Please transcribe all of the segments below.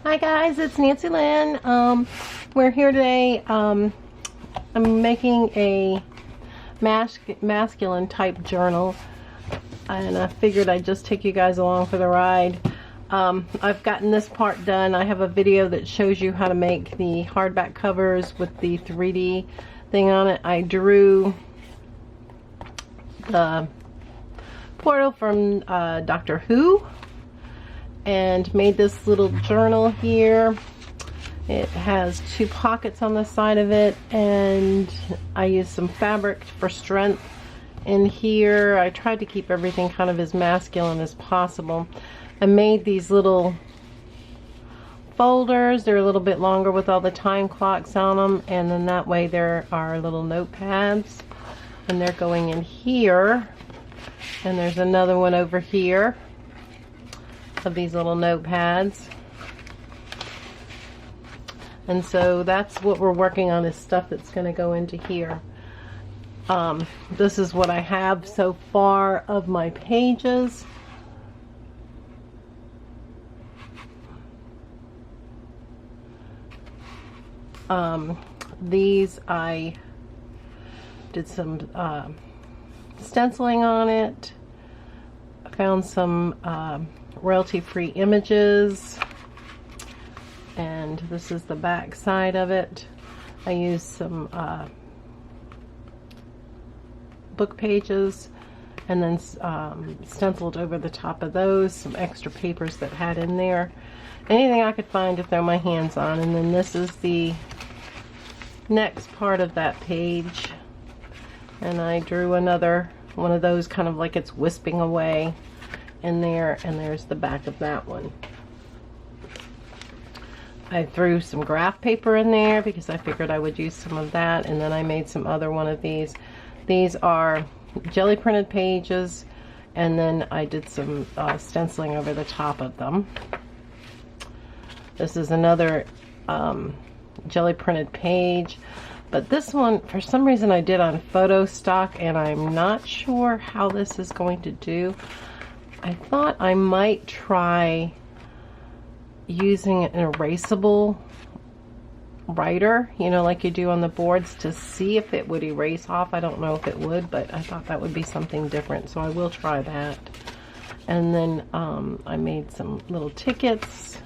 Hi guys, it's Nancy Lynn. We're here today. I'm making a masculine type journal, and I figured I'd just take you guys along for the ride. I've gotten this part done. I have a video that shows you how to make the hardback covers with the 3D thing on it. I drew the portal from Doctor Who and made this little journal here. It has 2 pockets on the side of it, and I used some fabric for strength in here. I tried to keep everything kind of as masculine as possible. I made these little folders. They're a little bit longer with all the time clocks on them, and then that way there are little notepads, and they're going in here. And there's another one over here of these little notepads. And so that's what we're working on, is stuff that's going to go into here. This is what I have so far of my pages. These I did some stenciling on it. I found some royalty-free images, and this is the back side of it. I used some book pages and then stenciled over the top of those some extra papers that had in there. Anything I could find to throw my hands on. And then this is the next part of that page, and I drew another one of those, kind of like it's wisping away in there, and there's the back of that one. I threw some graph paper in there because I figured I would use some of that, and then I made some other one of these. These are jelly printed pages, and then I did some stenciling over the top of them. This is another jelly printed page, but this one for some reason I did on photo stock, and I'm not sure how this is going to do. I thought I might try using an erasable writer, you know, like you do on the boards, to see if it would erase off. I don't know if it would, but I thought that would be something different, so I will try that. And then I made some little tickets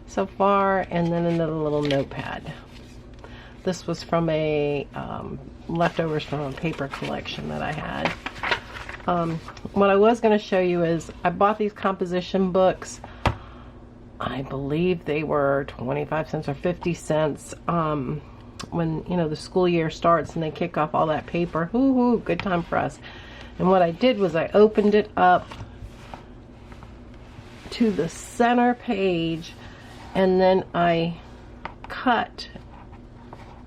so far, and then another little notepad. This was from a leftovers from a paper collection that I had. What I was going to show you is I bought these composition books. I believe they were 25 cents or 50 cents when, you know, the school year starts and they kick off all that paper. Hoo-hoo, good time for us. And what I did was I opened it up to the center page, and then I cut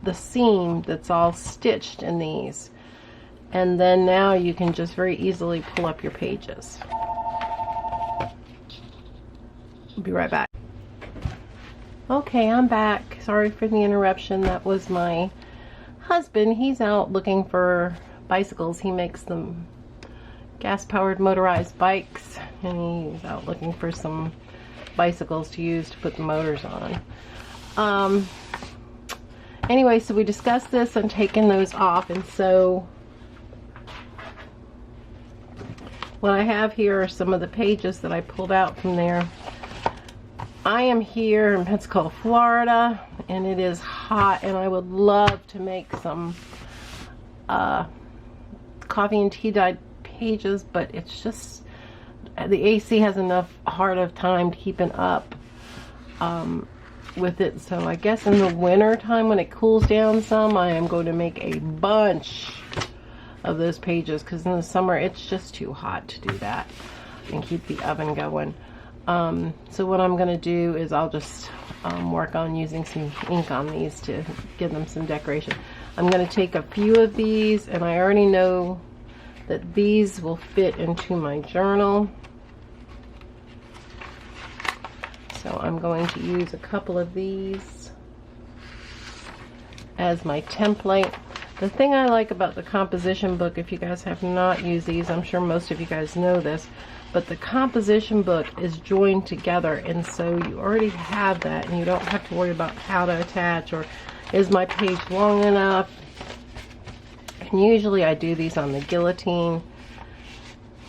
the seam that's all stitched in these, and then now you can just very easily pull up your pages. I'll be right back. Okay, I'm back. Sorry for the interruption. That was my husband. He's out looking for bicycles. He makes them gas-powered motorized bikes, and he's out looking for some bicycles to use to put the motors on. Anyway, so we discussed this and taking those off, and so what I have here are some of the pages that I pulled out from there. I am here in Pensacola, Florida, and it is hot, and I would love to make some coffee and tea dyed pages, but it's just the AC has enough hard of time keeping up with it. So I guess in the winter time, when it cools down some, I am going to make a bunch of those pages, because in the summer it's just too hot to do that and keep the oven going. So what I'm going to do is I'll just work on using some ink on these to give them some decoration. I'm going to take a few of these, and I already know that these will fit into my journal. So I'm going to use a couple of these as my template. The thing I like about the composition book, if you guys have not used these, I'm sure most of you guys know this, but the composition book is joined together, and so you already have that, and you don't have to worry about how to attach or is my page long enough. And usually I do these on the guillotine,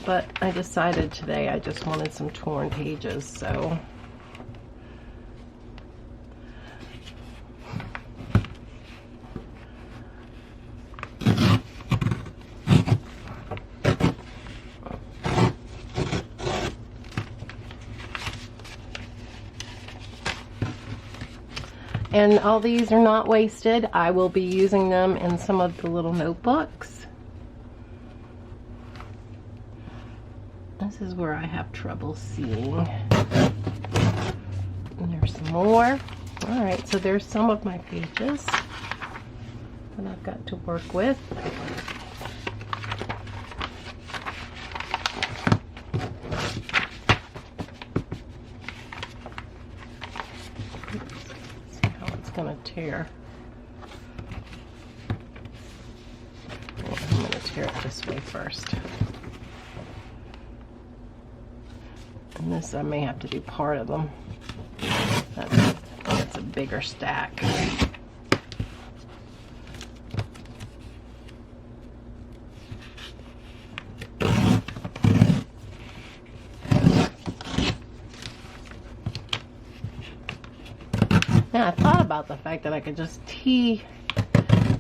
but I decided today I just wanted some torn pages, so and all these are not wasted. I will be using them in some of the little notebooks. This is where I have trouble seeing. And there's some more. Alright, so there's some of my pages that I've got to work with. Gonna tear. Well, I'm gonna tear it this way first. And this I may have to do part of them. That's a bigger stack. Yeah, I thought about the fact that I could just tea,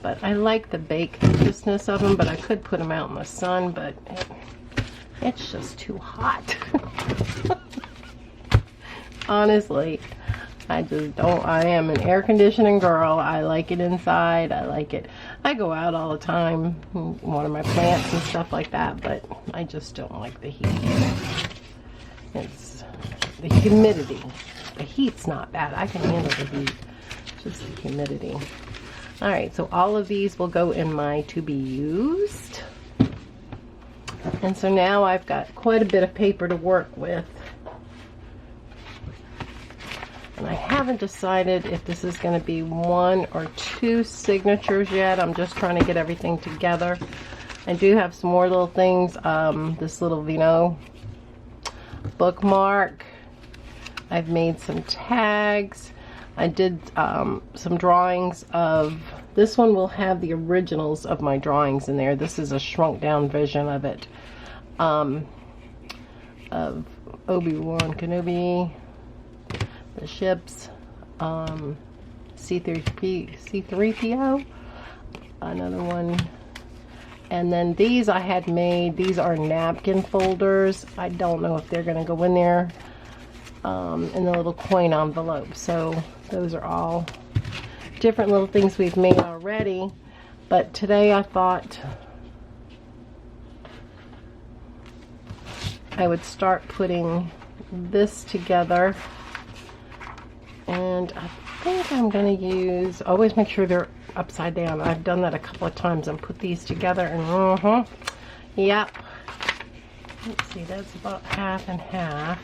but I like the bakedness of them, but I could put them out in the sun, but it's just too hot. Honestly, I just don't. I am an air conditioning girl. I like it inside. I like it. I go out all the time, water my plants and stuff like that, but I just don't like the heat. It's the humidity. The heat's not bad. I can handle the heat. Just the humidity. Alright, so all of these will go in my to be used. And so now I've got quite a bit of paper to work with. And I haven't decided if this is going to be 1 or 2 signatures yet. I'm just trying to get everything together. I do have some more little things. This little Vino bookmark. I've made some tags. I did some drawings of, this one will have the originals of my drawings in there. This is a shrunk down version of it. Of Obi-Wan Kenobi, the ships, C-3PO, another one. And then these I had made, these are napkin folders. I don't know if they're going to go in there. In the little coin envelope. So those are all different little things we've made already, but today I thought I would start putting this together, and I think I'm going to use, always make sure they're upside down. I've done that a couple of times and put these together, and yep, let's see, that's about half and half.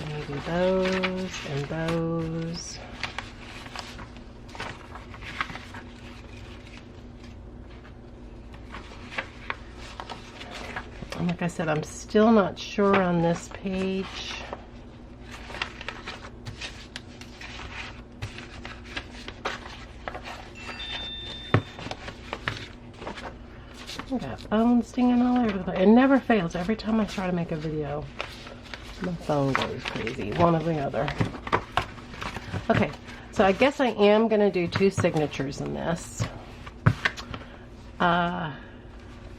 Maybe those and those. And like I said, I'm still not sure on this page. I got bones stinging all over the place. It never fails. Every time I try to make a video, my phone goes crazy, one or the other. Okay, so I guess I am going to do 2 signatures in this. And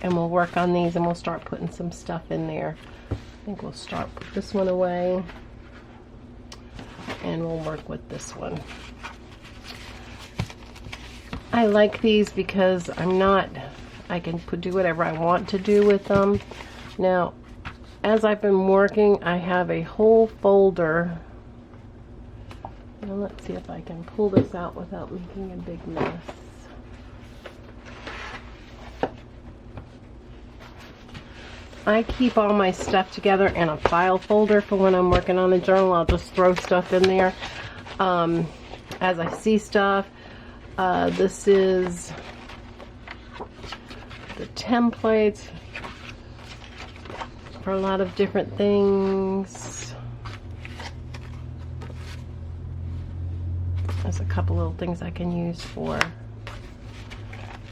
we'll work on these and we'll start putting some stuff in there. I think we'll start put this one away. And we'll work with this one. I like these because I can do whatever I want to do with them. Now, as I've been working, I have a whole folder. Now let's see if I can pull this out without making a big mess. I keep all my stuff together in a file folder for when I'm working on a journal. I'll just throw stuff in there as I see stuff. This is the templates for a lot of different things. There's a couple little things I can use for.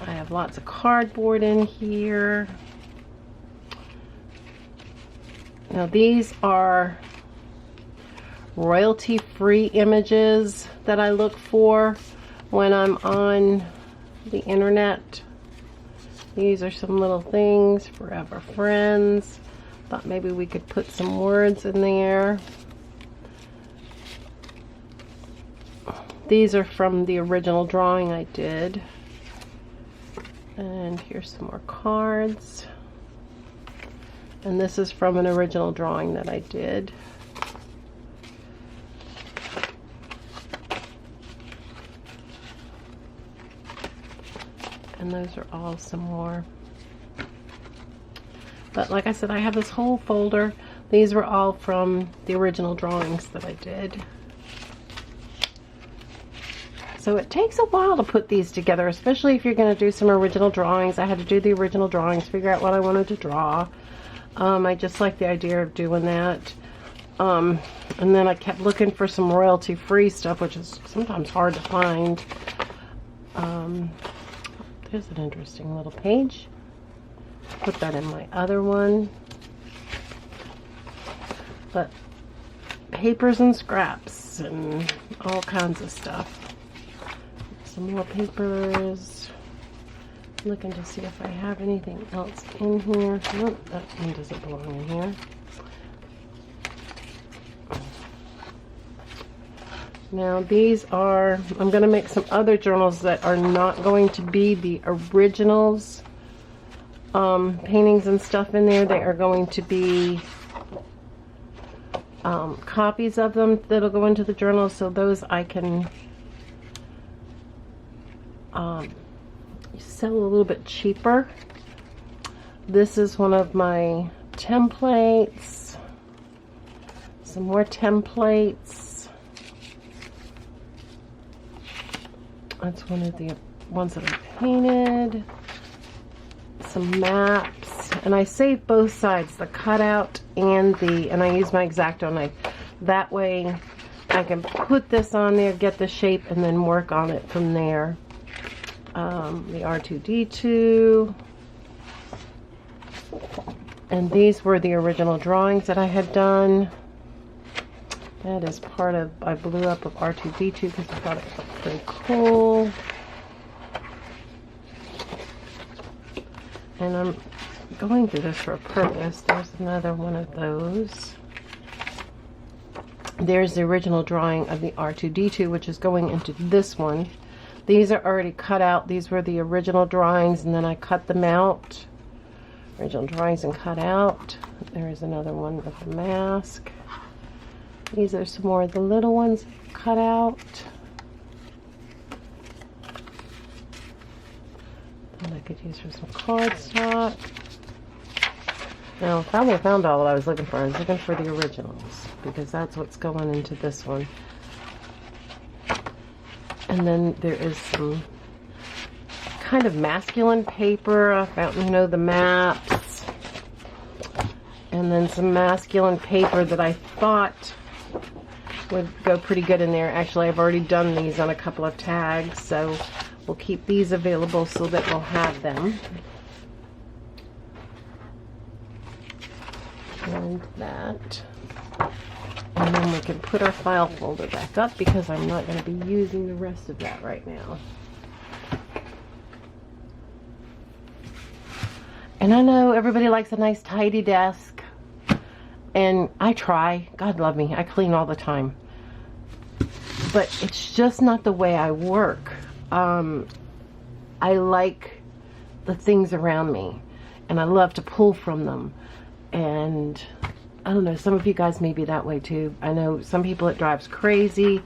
I have lots of cardboard in here. Now these are royalty-free images that I look for when I'm on the internet. These are some little things, Forever Friends. Thought maybe we could put some words in there. These are from the original drawing I did. And here's some more cards. And this is from an original drawing that I did. And those are all some more. But like I said, I have this whole folder. These were all from the original drawings that I did. So it takes a while to put these together, especially if you're going to do some original drawings. I had to do the original drawings, figure out what I wanted to draw. I just like the idea of doing that. And then I kept looking for some royalty-free stuff, which is sometimes hard to find. There's an interesting little page. Put that in my other one. But papers and scraps and all kinds of stuff. Some more papers. Looking to see if I have anything else in here. Nope, that one doesn't belong in here. Now these are, I'm going to make some other journals that are not going to be the originals. Paintings and stuff in there. They are going to be copies of them that'll go into the journal, so those I can sell a little bit cheaper. This is one of my templates. Some more templates. That's one of the ones that I painted. Some maps, and I saved both sides, the cutout and I use my X-Acto knife. That way I can put this on there, get the shape, and then work on it from there. The R2-D2, and these were the original drawings that I had done. That is part of, I blew up of R2-D2 because I thought it looked pretty cool. And I'm going through this for a purpose. There's another one of those. There's the original drawing of the R2-D2, which is going into this one. These are already cut out. These were the original drawings, and then I cut them out. Original drawings and cut out. There is another one of the mask. These are some more of the little ones cut out. And I could use for some cardstock. Now, finally I found all what I was looking for. I was looking for the originals, because that's what's going into this one. And then there is some kind of masculine paper. I found, you know, the maps. And then some masculine paper that I thought would go pretty good in there. Actually, I've already done these on a couple of tags, so we'll keep these available so that we'll have them. And that. And then we can put our file folder back up, because I'm not going to be using the rest of that right now. And I know everybody likes a nice tidy desk, and I try. God love me, I clean all the time. But it's just not the way I work. I like the things around me, and I love to pull from them. And I don't know, some of you guys may be that way too. I know some people it drives crazy.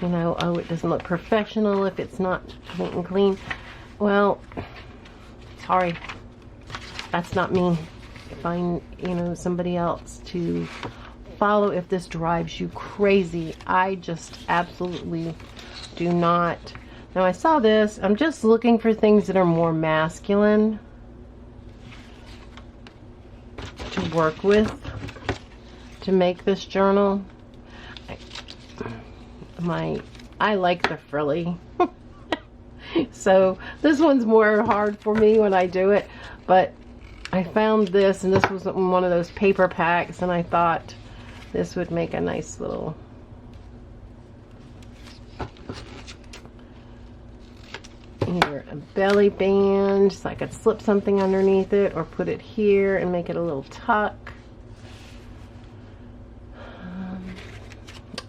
You know, oh, it doesn't look professional if it's not neat and clean. Well, sorry, that's not me. Find, you know, somebody else to follow if this drives you crazy. I just absolutely do not Now I saw this. I'm just looking for things that are more masculine to work with to make this journal. I like the frilly. So this one's more hard for me when I do it, but I found this, and this was one of those paper packs, and I thought this would make a nice little either a belly band, so I could slip something underneath it, or put it here and make it a little tuck.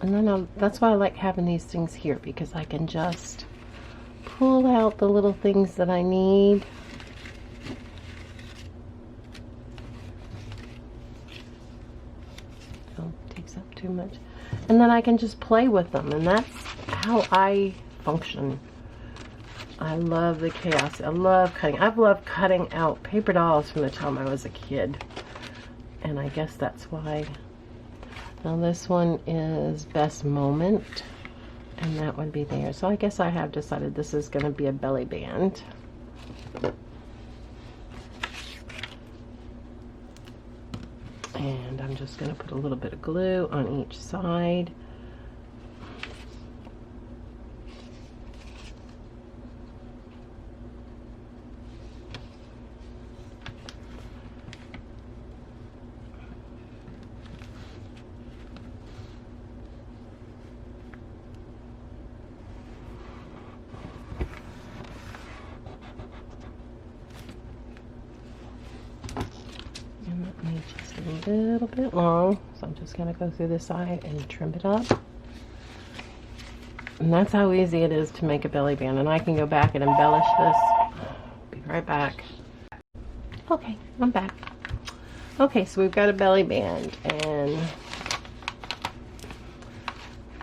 And then that's why I like having these things here, because I can just pull out the little things that I need. Oh, it takes up too much. And then I can just play with them, and that's how I function. I love the chaos. I love cutting. I've loved cutting out paper dolls from the time I was a kid. And I guess that's why. Now this one is Best Moment. And that would be there. So I guess I have decided this is going to be a belly band. And I'm just going to put a little bit of glue on each side. Just a little bit long, so I'm just going to go through this side and trim it up. And that's how easy it is to make a belly band. And I can go back and embellish this. Be right back. Okay, I'm back. Okay, so we've got a belly band, and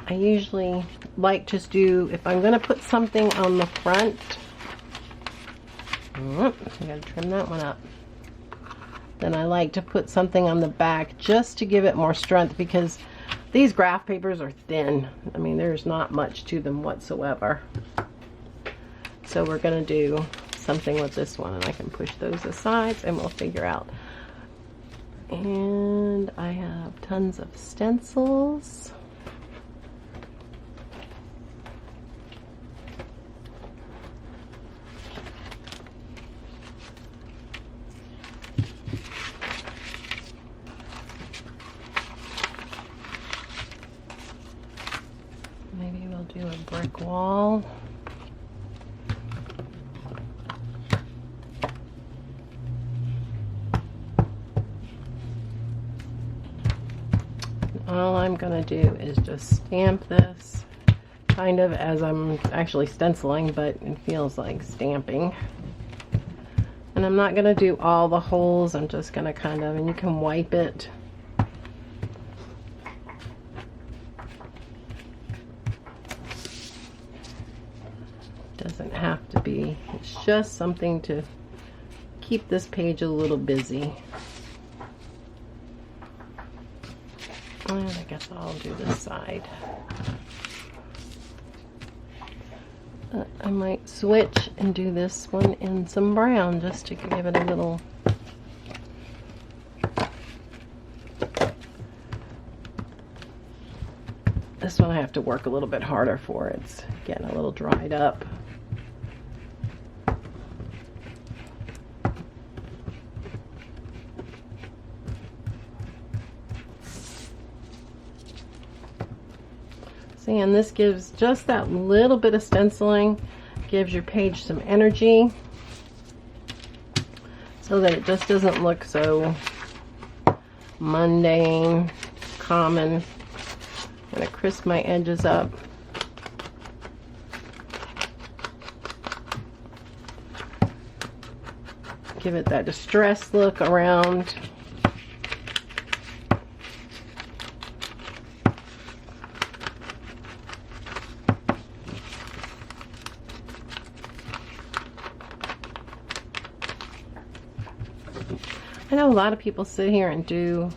I usually like just do, if I'm going to put something on the front, I got to trim that one up. Then I like to put something on the back just to give it more strength, because these graph papers are thin. I mean, there's not much to them whatsoever. So we're going to do something with this one, and I can push those aside and we'll figure out. And I have tons of stencils. Maybe we'll do a brick wall. All I'm going to do is just stamp this kind of as I'm actually stenciling, but it feels like stamping. And I'm not going to do all the holes. I'm just going to kind of, and you can wipe it. Doesn't have to be. It's just something to keep this page a little busy. And I guess I'll do this side. I might switch and do this one in some brown just to give it a little. This one I have to work a little bit harder for. It's getting a little dried up. See, and this gives just that little bit of stenciling, gives your page some energy so that it just doesn't look so mundane, common. I'm going to crisp my edges up. Give it that distressed look around. I know a lot of people sit here and do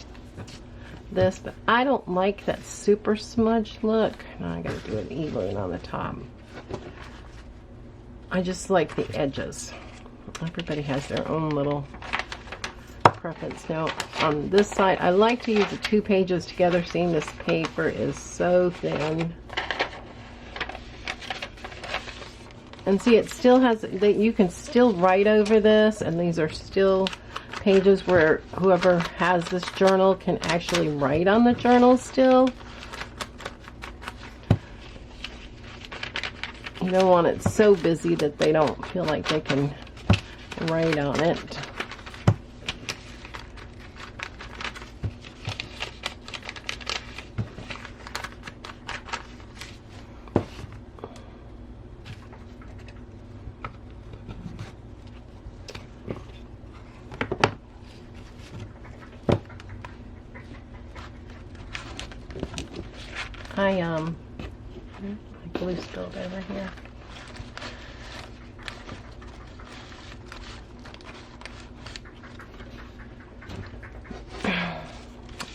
this, but I don't like that super smudged look. Now I gotta do an e-balloon on the top. I just like the edges. Everybody has their own little preference. Now on this side, I like to use the 2 pages together, seeing this paper is so thin. And see, it still has, you can still write over this, and these are still pages where whoever has this journal can actually write on the journal still. You don't want it so busy that they don't feel like they can write on it. My glue spilled over here.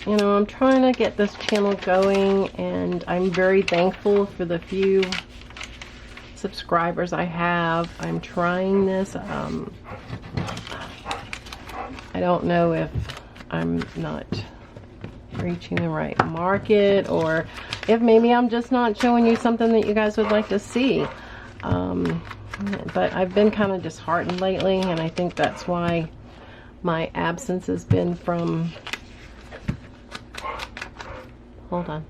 You know, I'm trying to get this channel going, and I'm very thankful for the few subscribers I have. I'm trying this. I don't know if I'm not reaching the right market, or if maybe I'm just not showing you something that you guys would like to see. But I've been kind of disheartened lately, and I think that's why my absence has been from... Hold on.